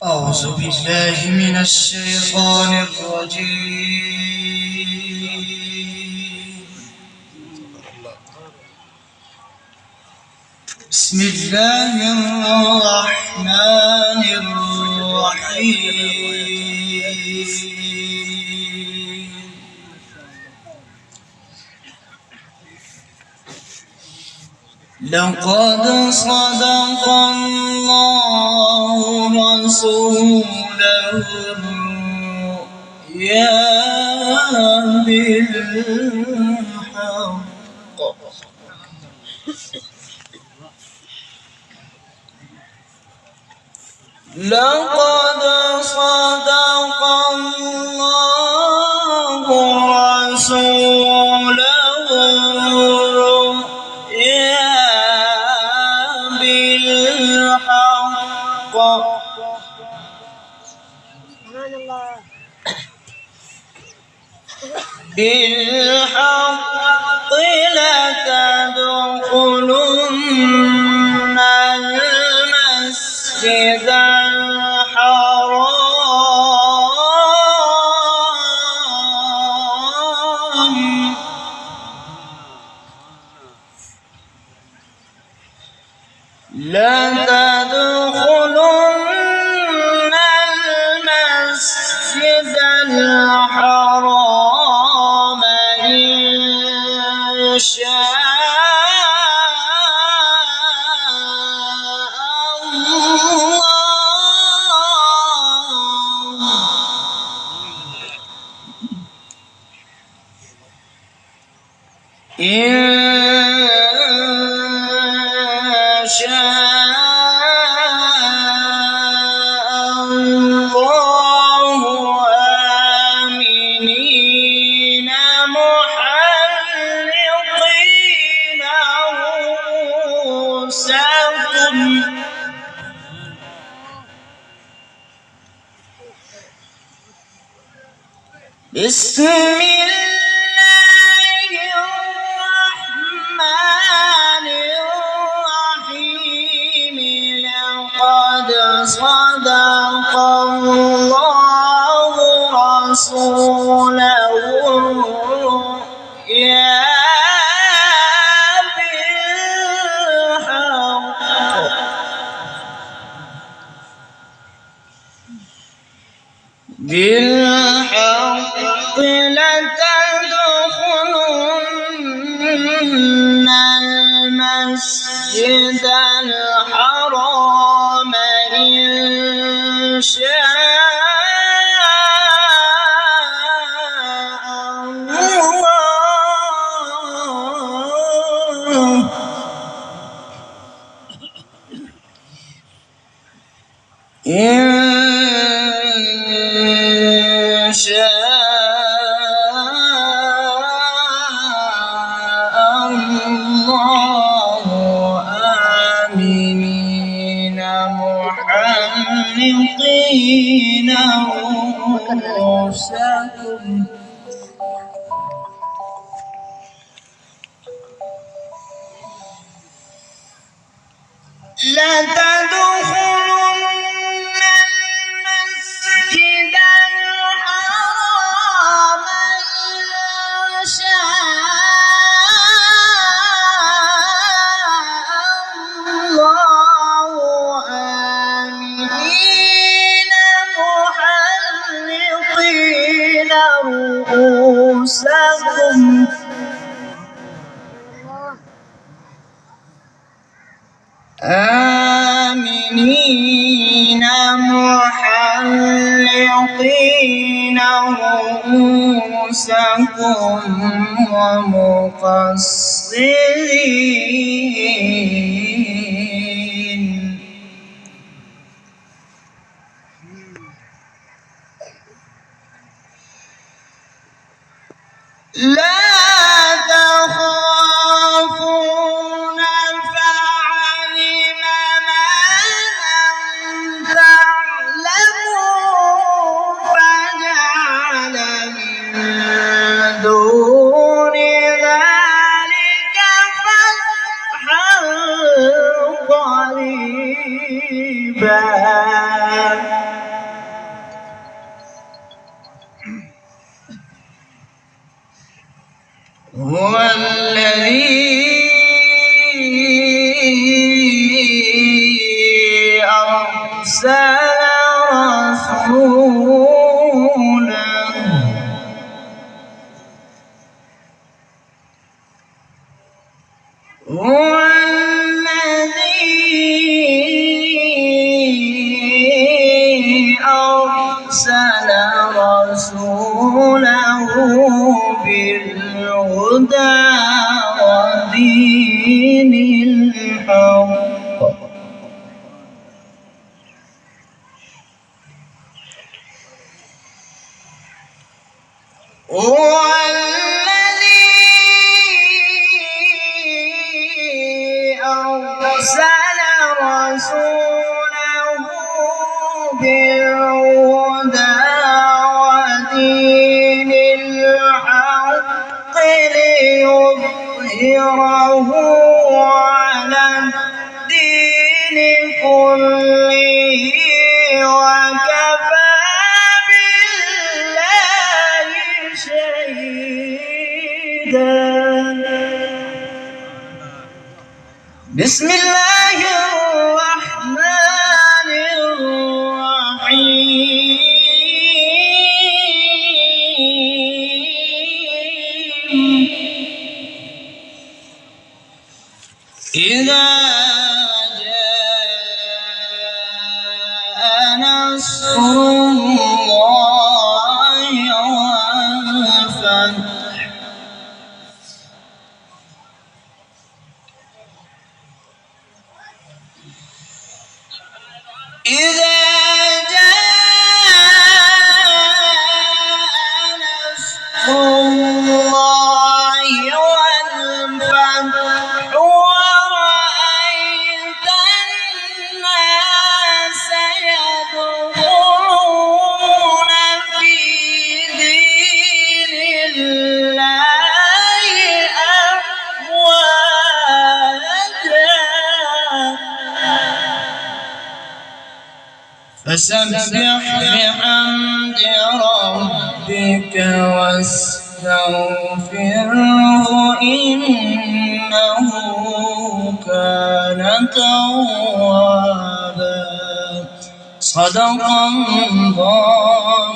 أعوذ بالله من الشيطان الرجيم. بسم الله الرحمن الرحيم. لقد صدق الله رسوله الرؤيا بالحق. لقد صدق الله رسوله الرؤيا بالحق. بالحق لتدخلن المسجد الحرام لتدخلن المسجد الحرام إن شاء الله إن شاء الله آمنين محلقين رؤوسكم بسم الله الرحمن الرحيم. لقد صدق الله رسوله الرؤيا بالحق لتدخلن المسجد الحرام إن شاء الله إن شاء الله آمنين محلقين رؤوسكم لتدخلن المسجد الحرام إن شاء الله آمنين محلقين رؤوسكم آمنين محلقين رؤوسكم ومقصرين لا تخافون فعلم ما لم تعلموا فجعل من دون ذلك فتحا قريبا أرسل رسوله هو الذي أرسل رسوله بالهدى ودين الحق هو الذي أرسل رسوله بالهدى ودين الحق ليظهره على الدين كله وكفى بالله شهيدا. بسم الله الرحمن الرحيم إذا جاء نصر الله والفتح إذا جاء نصر الله والفتح ورأيت الناس يدخلون في دين الله أفواجا فسبح بحمد ربك واستغفره إنه كان توابا. صدق الله